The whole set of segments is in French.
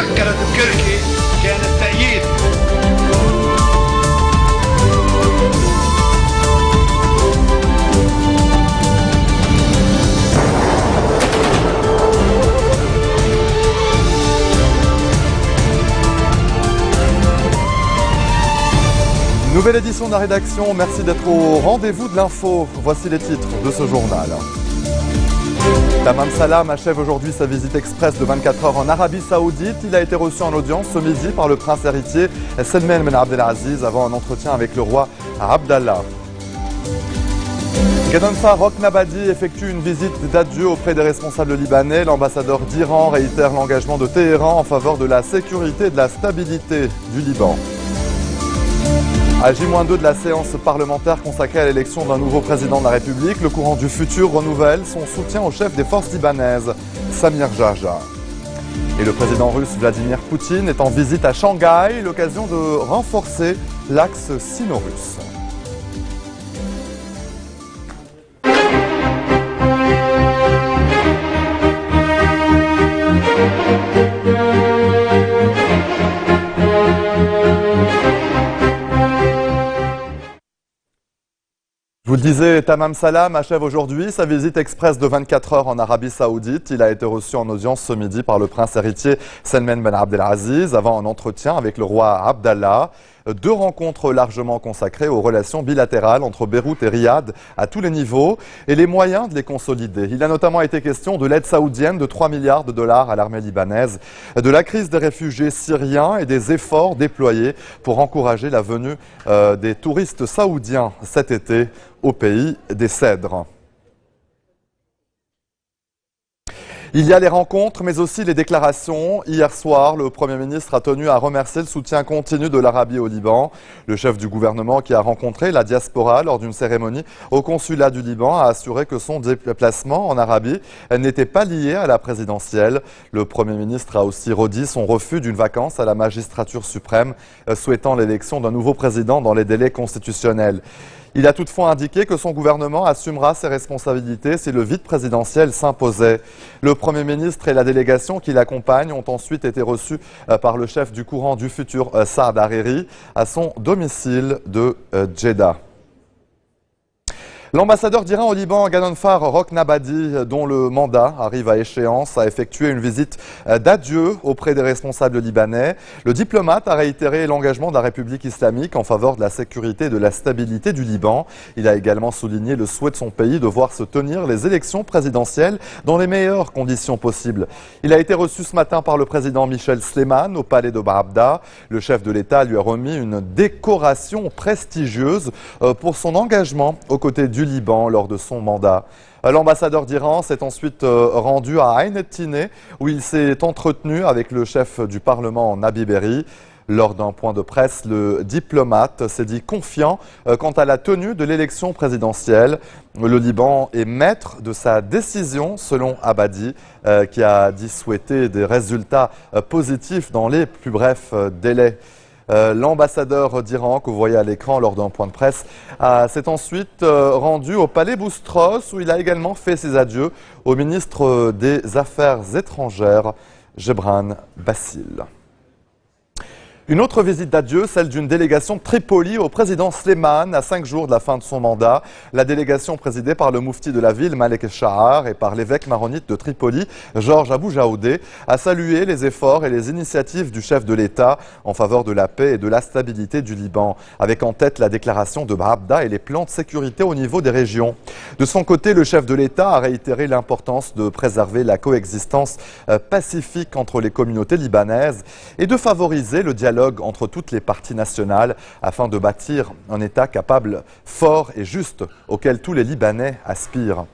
مذكرة كركي كانت تأييد Nouvelle édition de la rédaction, merci d'être au rendez-vous de l'info. Voici les titres de ce journal. Tamam Salam achève aujourd'hui sa visite express de 24 heures en Arabie Saoudite. Il a été reçu en audience ce midi par le prince héritier Salman Ben Abdelaziz avant un entretien avec le roi Abdallah. Ghaddafi Roknabadi effectue une visite d'adieu auprès des responsables libanais. L'ambassadeur d'Iran réitère l'engagement de Téhéran en faveur de la sécurité et de la stabilité du Liban. À J-2 de la séance parlementaire consacrée à l'élection d'un nouveau président de la République, le courant du futur renouvelle son soutien au chef des forces libanaises, Samir Jarja. Et le président russe Vladimir Poutine est en visite à Shanghai, l'occasion de renforcer l'axe sino-russe. Je vous le disais, Tamam Salam achève aujourd'hui sa visite express de 24 heures en Arabie Saoudite. Il a été reçu en audience ce midi par le prince héritier Salman Ben Abdelaziz avant un entretien avec le roi Abdallah. Deux rencontres largement consacrées aux relations bilatérales entre Beyrouth et Riyad à tous les niveaux et les moyens de les consolider. Il a notamment été question de l'aide saoudienne de 3 milliards de dollars à l'armée libanaise, de la crise des réfugiés syriens et des efforts déployés pour encourager la venue des touristes saoudiens cet été au pays des Cèdres. Il y a les rencontres, mais aussi les déclarations. Hier soir, le Premier ministre a tenu à remercier le soutien continu de l'Arabie au Liban. Le chef du gouvernement qui a rencontré la diaspora lors d'une cérémonie au consulat du Liban a assuré que son déplacement en Arabie n'était pas lié à la présidentielle. Le Premier ministre a aussi redit son refus d'une vacance à la magistrature suprême, souhaitant l'élection d'un nouveau président dans les délais constitutionnels. Il a toutefois indiqué que son gouvernement assumera ses responsabilités si le vide présidentiel s'imposait. Le Premier ministre et la délégation qui l'accompagne ont ensuite été reçus par le chef du courant du futur Saad Hariri à son domicile de Jeddah. L'ambassadeur d'Iran au Liban, Ghaddafi Roknabadi, dont le mandat arrive à échéance, a effectué une visite d'adieu auprès des responsables libanais. Le diplomate a réitéré l'engagement de la République islamique en faveur de la sécurité et de la stabilité du Liban. Il a également souligné le souhait de son pays de voir se tenir les élections présidentielles dans les meilleures conditions possibles. Il a été reçu ce matin par le président Michel Sleiman au palais de Baabda. Le chef de l'État lui a remis une décoration prestigieuse pour son engagement aux côtés du Liban lors de son mandat. L'ambassadeur d'Iran s'est ensuite rendu à Ain et-Tineh où il s'est entretenu avec le chef du Parlement Nabi Berri. Lors d'un point de presse, le diplomate s'est dit confiant quant à la tenue de l'élection présidentielle. Le Liban est maître de sa décision, selon Abadi, qui a dit souhaiter des résultats positifs dans les plus brefs délais. L'ambassadeur d'Iran, que vous voyez à l'écran lors d'un point de presse, s'est ensuite rendu au palais Boustros où il a également fait ses adieux au ministre des Affaires étrangères, Gebran Bassil. Une autre visite d'adieu, celle d'une délégation de Tripoli au président Sleiman à 5 jours de la fin de son mandat. La délégation présidée par le moufti de la ville, Malek Shahar, et par l'évêque maronite de Tripoli, Georges Abou Jaoudé, a salué les efforts et les initiatives du chef de l'État en faveur de la paix et de la stabilité du Liban, avec en tête la déclaration de Baabda et les plans de sécurité au niveau des régions. De son côté, le chef de l'État a réitéré l'importance de préserver la coexistence pacifique entre les communautés libanaises et de favoriser le dialogue entre toutes les parties nationales afin de bâtir un État capable, fort et juste auquel tous les Libanais aspirent.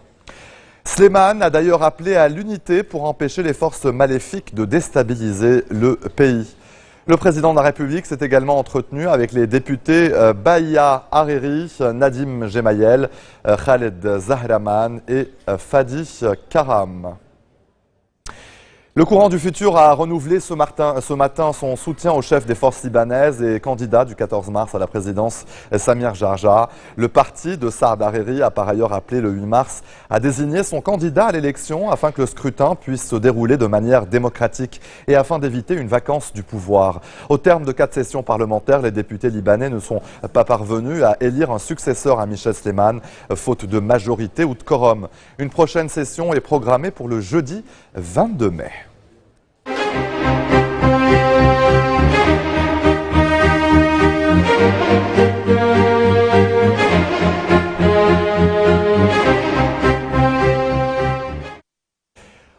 Sleiman a d'ailleurs appelé à l'unité pour empêcher les forces maléfiques de déstabiliser le pays. Le président de la République s'est également entretenu avec les députés Bahia Hariri, Nadim Gemayel, Khaled Zahraman et Fadi Karam. Le courant du futur a renouvelé ce matin son soutien au chef des forces libanaises et candidat du 14 mars à la présidence, Samir Jarja. Le parti de Saad Hariri a par ailleurs appelé le 8 mars à désigner son candidat à l'élection afin que le scrutin puisse se dérouler de manière démocratique et afin d'éviter une vacance du pouvoir. Au terme de 4 sessions parlementaires, les députés libanais ne sont pas parvenus à élire un successeur à Michel Sleiman, faute de majorité ou de quorum. Une prochaine session est programmée pour le jeudi 22 mai.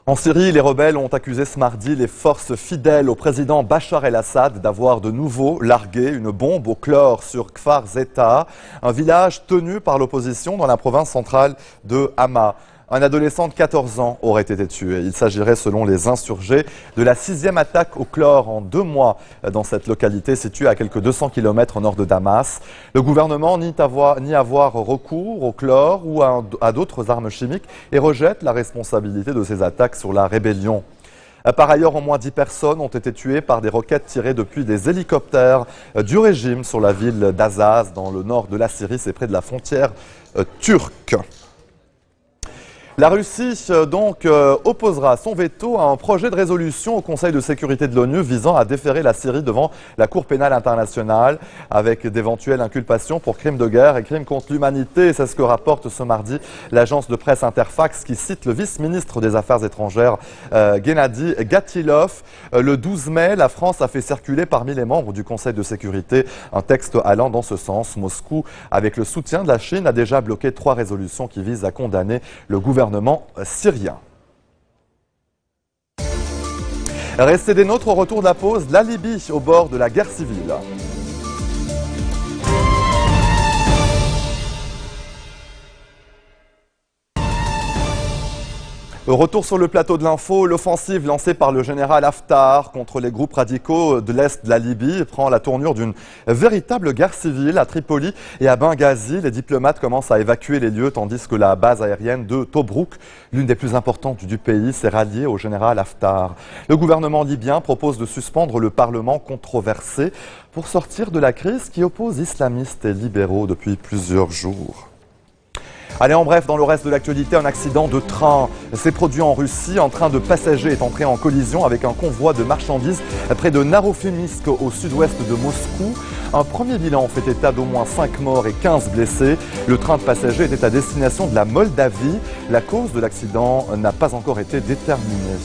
En Syrie, les rebelles ont accusé ce mardi les forces fidèles au président Bachar el-Assad d'avoir de nouveau largué une bombe au chlore sur Kfar Zeta, un village tenu par l'opposition dans la province centrale de Hama. Un adolescent de 14 ans aurait été tué. Il s'agirait, selon les insurgés, de la 6e attaque au chlore en 2 mois dans cette localité située à quelques 200 km au nord de Damas. Le gouvernement nie avoir recours au chlore ou à d'autres armes chimiques et rejette la responsabilité de ces attaques sur la rébellion. Par ailleurs, au moins 10 personnes ont été tuées par des roquettes tirées depuis des hélicoptères du régime sur la ville d'Azaz, dans le nord de la Syrie, c'est près de la frontière turque. La Russie opposera son veto à un projet de résolution au Conseil de sécurité de l'ONU visant à déférer la Syrie devant la Cour pénale internationale avec d'éventuelles inculpations pour crimes de guerre et crimes contre l'humanité. C'est ce que rapporte ce mardi l'agence de presse Interfax qui cite le vice-ministre des Affaires étrangères Gennady Gatilov. Le 12 mai, la France a fait circuler parmi les membres du Conseil de sécurité un texte allant dans ce sens. Moscou, avec le soutien de la Chine, a déjà bloqué 3 résolutions qui visent à condamner le gouvernement syrien. Restez des nôtres au retour de la pause, la Libye au bord de la guerre civile. Retour sur le plateau de l'info, l'offensive lancée par le général Haftar contre les groupes radicaux de l'Est de la Libye prend la tournure d'une véritable guerre civile à Tripoli et à Benghazi. Les diplomates commencent à évacuer les lieux tandis que la base aérienne de Tobrouk, l'une des plus importantes du pays, s'est ralliée au général Haftar. Le gouvernement libyen propose de suspendre le Parlement controversé pour sortir de la crise qui oppose islamistes et libéraux depuis plusieurs jours. Allez, en bref, dans le reste de l'actualité, un accident de train s'est produit en Russie. Un train de passagers est entré en collision avec un convoi de marchandises près de Narofemysk au sud-ouest de Moscou. Un premier bilan fait état d'au moins 5 morts et 15 blessés. Le train de passagers était à destination de la Moldavie. La cause de l'accident n'a pas encore été déterminée.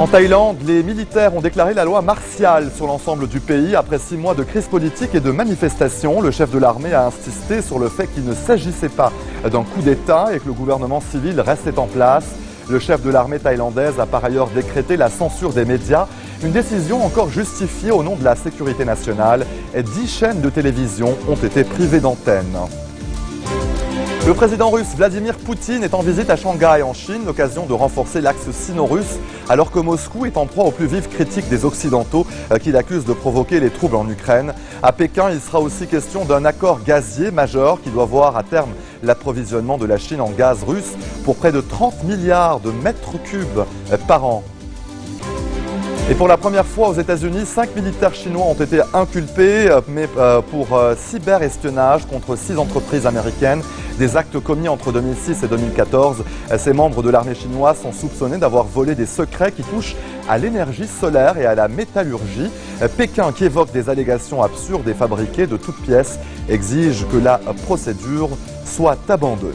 En Thaïlande, les militaires ont déclaré la loi martiale sur l'ensemble du pays. Après 6 mois de crise politique et de manifestations, le chef de l'armée a insisté sur le fait qu'il ne s'agissait pas d'un coup d'État et que le gouvernement civil restait en place. Le chef de l'armée thaïlandaise a par ailleurs décrété la censure des médias, une décision encore justifiée au nom de la sécurité nationale. 10 chaînes de télévision ont été privées d'antenne. Le président russe Vladimir Poutine est en visite à Shanghai en Chine, l'occasion de renforcer l'axe sino-russe, alors que Moscou est en proie aux plus vives critiques des Occidentaux qui l'accusent de provoquer les troubles en Ukraine. À Pékin, il sera aussi question d'un accord gazier majeur qui doit voir à terme l'approvisionnement de la Chine en gaz russe pour près de 30 milliards de mètres cubes par an. Et pour la première fois aux États-Unis, 5 militaires chinois ont été inculpés pour cyberespionnage contre 6 entreprises américaines. Des actes commis entre 2006 et 2014. Ces membres de l'armée chinoise sont soupçonnés d'avoir volé des secrets qui touchent à l'énergie solaire et à la métallurgie. Pékin, qui évoque des allégations absurdes et fabriquées de toutes pièces, exige que la procédure soit abandonnée.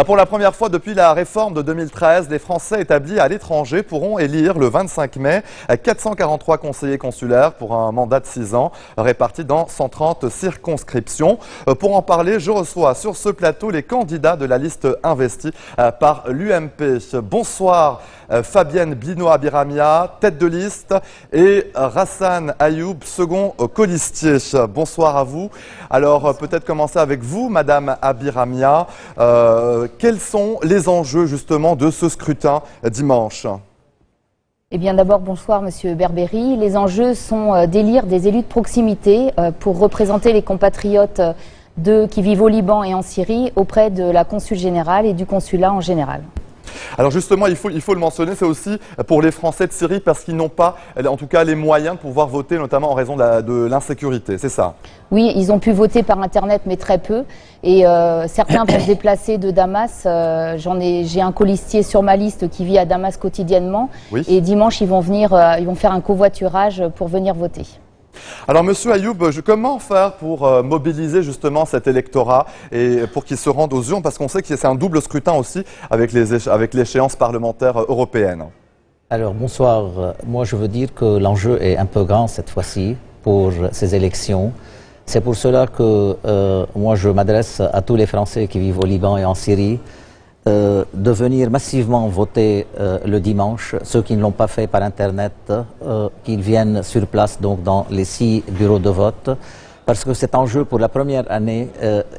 Pour la première fois depuis la réforme de 2013, les Français établis à l'étranger pourront élire le 25 mai 443 conseillers consulaires pour un mandat de 6 ans répartis dans 130 circonscriptions. Pour en parler, je reçois sur ce plateau les candidats de la liste investie par l'UMP. Bonsoir Fabienne Blino-Abiramia, tête de liste, et Rassan Ayoub, second colistier. Bonsoir à vous. Alors peut-être commencer avec vous, Madame Abiramia. Quels sont les enjeux justement de ce scrutin dimanche ? Eh bien d'abord, bonsoir Monsieur Berberi. Les enjeux sont d'élire des élus de proximité pour représenter les compatriotes qui vivent au Liban et en Syrie auprès de la consul générale et du consulat en général. Alors justement, il faut le mentionner, c'est aussi pour les Français de Syrie parce qu'ils n'ont pas, en tout cas, les moyens de pouvoir voter, notamment en raison de l'insécurité, c'est ça? Oui, ils ont pu voter par Internet, mais très peu. Et certains vont se déplacer de Damas. J'ai un colistier sur ma liste qui vit à Damas quotidiennement. Oui. Et dimanche, ils vont faire un covoiturage pour venir voter. Alors, Monsieur Ayoub, comment faire pour mobiliser justement cet électorat et pour qu'il se rende aux urnes? Parce qu'on sait que c'est un double scrutin aussi avec l'échéance parlementaire européenne. Alors, bonsoir. Moi, je veux dire que l'enjeu est un peu grand cette fois-ci pour ces élections. C'est pour cela que moi, je m'adresse à tous les Français qui vivent au Liban et en Syrie de venir massivement voter le dimanche. Ceux qui ne l'ont pas fait par Internet, qu'ils viennent sur place donc dans les 6 bureaux de vote. Parce que cet enjeu, pour la première année,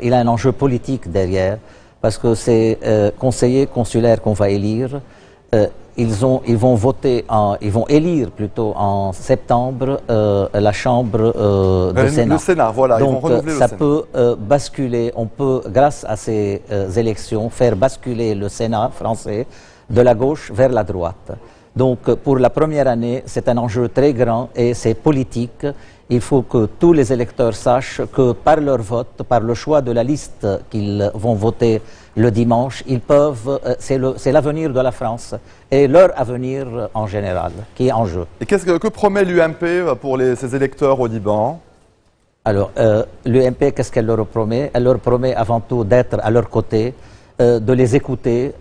il a un enjeu politique derrière. Parce que ces conseillers consulaires qu'on va élire, ils vont élire plutôt en septembre la chambre du Sénat. Le Sénat, voilà, donc, ils vont renouveler le Sénat. peut basculer, on peut, grâce à ces élections, faire basculer le Sénat français de la gauche vers la droite. Donc, pour la première année, c'est un enjeu très grand et c'est politique. Il faut que tous les électeurs sachent que par leur vote, par le choix de la liste qu'ils vont voter le dimanche, ils peuvent, c'est l'avenir de la France et leur avenir en général qui est en jeu. Et que promet l'UMP pour ces électeurs au Liban? Alors, l'UMP, qu'est-ce qu'elle leur promet? Elle leur promet avant tout d'être à leur côté, de les écouter,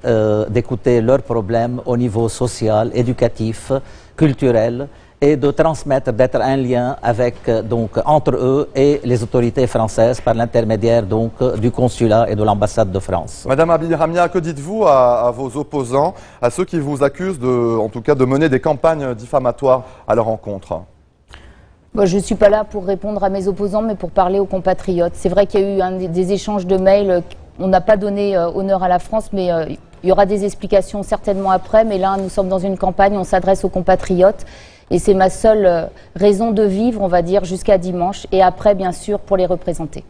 d'écouter leurs problèmes au niveau social, éducatif, culturel, et de transmettre, d'être un lien avec, entre eux et les autorités françaises par l'intermédiaire du consulat et de l'ambassade de France. Madame Abiramia, que dites-vous à vos opposants, à ceux qui vous accusent en tout cas, de mener des campagnes diffamatoires à leur encontre? Je ne suis pas là pour répondre à mes opposants, mais pour parler aux compatriotes. C'est vrai qu'il y a eu des échanges de mails. On n'a pas donné honneur à la France, mais il y aura des explications certainement après. Mais là, nous sommes dans une campagne, on s'adresse aux compatriotes. Et c'est ma seule raison de vivre, on va dire, jusqu'à dimanche. Et après, bien sûr, pour les représenter.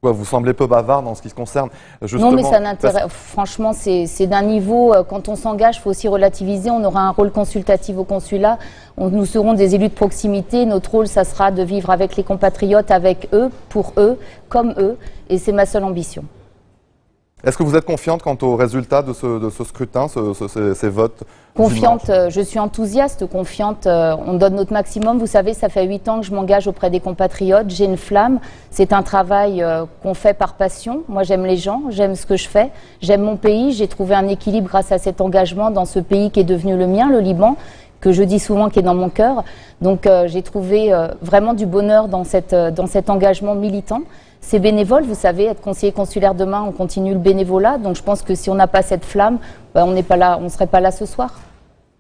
Vous semblez peu bavard dans ce qui se concerne justement... Non, mais ça n'intéresse... Franchement, c'est d'un niveau... Quand on s'engage, il faut aussi relativiser. On aura un rôle consultatif au consulat. Nous serons des élus de proximité. Notre rôle, ça sera de vivre avec les compatriotes, avec eux, pour eux, comme eux. Et c'est ma seule ambition. Est-ce que vous êtes confiante quant aux résultats de ce scrutin, ces votes? Confiante, je suis enthousiaste, confiante, on donne notre maximum. Vous savez, ça fait 8 ans que je m'engage auprès des compatriotes, j'ai une flamme. C'est un travail qu'on fait par passion. Moi, j'aime les gens, j'aime ce que je fais, j'aime mon pays. J'ai trouvé un équilibre grâce à cet engagement dans ce pays qui est devenu le mien, le Liban, que je dis souvent qui est dans mon cœur. Donc, j'ai trouvé vraiment du bonheur dans cet engagement militant. C'est bénévole, vous savez, être conseiller consulaire demain, on continue le bénévolat. Donc je pense que si on n'a pas cette flamme, on n'est pas là, on ne serait pas là ce soir.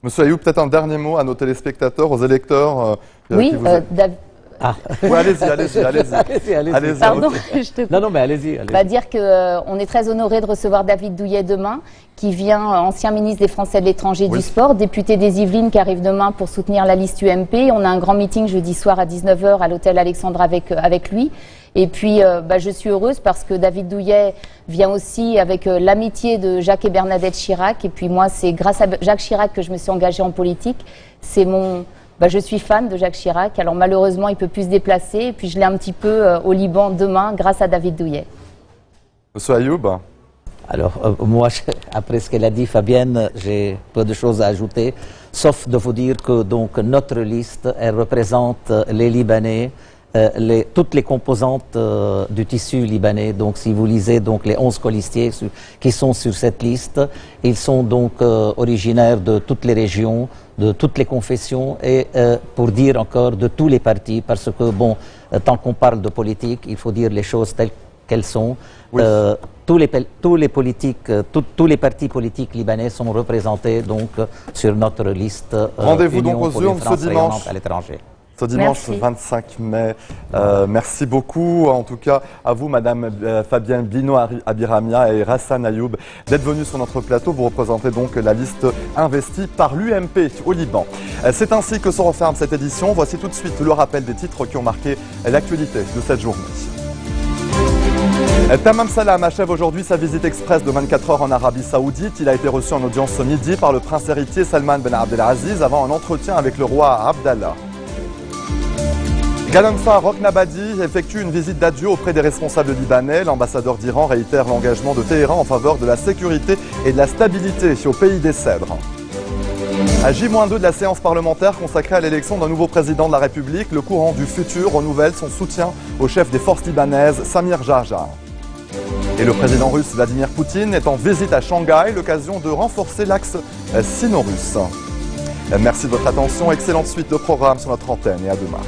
Monsieur Ayoub, peut-être un dernier mot à nos téléspectateurs, aux électeurs. Oui, David. Ah. Oui, allez-y. Pardon, je te coupe. Non, mais allez-y. Dire qu'on est très honoré de recevoir David Douillet demain, qui vient, ancien ministre des Français de l'étranger du sport, député des Yvelines qui arrive demain pour soutenir la liste UMP. On a un grand meeting jeudi soir à 19 h à l'hôtel Alexandre avec lui. Et puis, je suis heureuse parce que David Douillet vient aussi avec l'amitié de Jacques et Bernadette Chirac. Et puis moi, c'est grâce à Jacques Chirac que je me suis engagée en politique. C'est mon... je suis fan de Jacques Chirac. Alors malheureusement, il ne peut plus se déplacer. Et puis je l'ai un petit peu au Liban demain grâce à David Douillet. Monsieur Ayoub? Alors, moi, après ce qu'elle a dit, Fabienne, j'ai peu de choses à ajouter, sauf de vous dire que notre liste, elle représente les Libanais, toutes les composantes du tissu libanais. Donc, si vous lisez les 11 colistiers qui sont sur cette liste, ils sont originaires de toutes les régions, de toutes les confessions et, pour dire encore, de tous les partis, parce que, tant qu'on parle de politique, il faut dire les choses telles qu'elles sont. Oui. Tous les partis politiques libanais sont représentés sur notre liste. Rendez-vous donc aux urnes ce dimanche à l'étranger. Ce dimanche 25 mai. Merci beaucoup, en tout cas, à vous, Madame Fabienne Bino-Abiramia et Rassan Ayoub, d'être venus sur notre plateau. Vous représentez donc la liste investie par l'UMP au Liban. C'est ainsi que se referme cette édition. Voici tout de suite le rappel des titres qui ont marqué l'actualité de cette journée. Tamam Salam achève aujourd'hui sa visite express de 24 heures en Arabie Saoudite. Il a été reçu en audience ce midi par le prince héritier Salman Ben Abdelaziz avant un entretien avec le roi Abdallah. Ghaddafi Roknabadi effectue une visite d'adieu auprès des responsables libanais. L'ambassadeur d'Iran réitère l'engagement de Téhéran en faveur de la sécurité et de la stabilité au pays des Cèdres. À J-2 de la séance parlementaire consacrée à l'élection d'un nouveau président de la République, le courant du futur renouvelle son soutien au chef des forces libanaises, Samir Jarjar. Et le président russe Vladimir Poutine est en visite à Shanghai, l'occasion de renforcer l'axe sino-russe. Merci de votre attention, excellente suite de programmes sur notre antenne et à demain.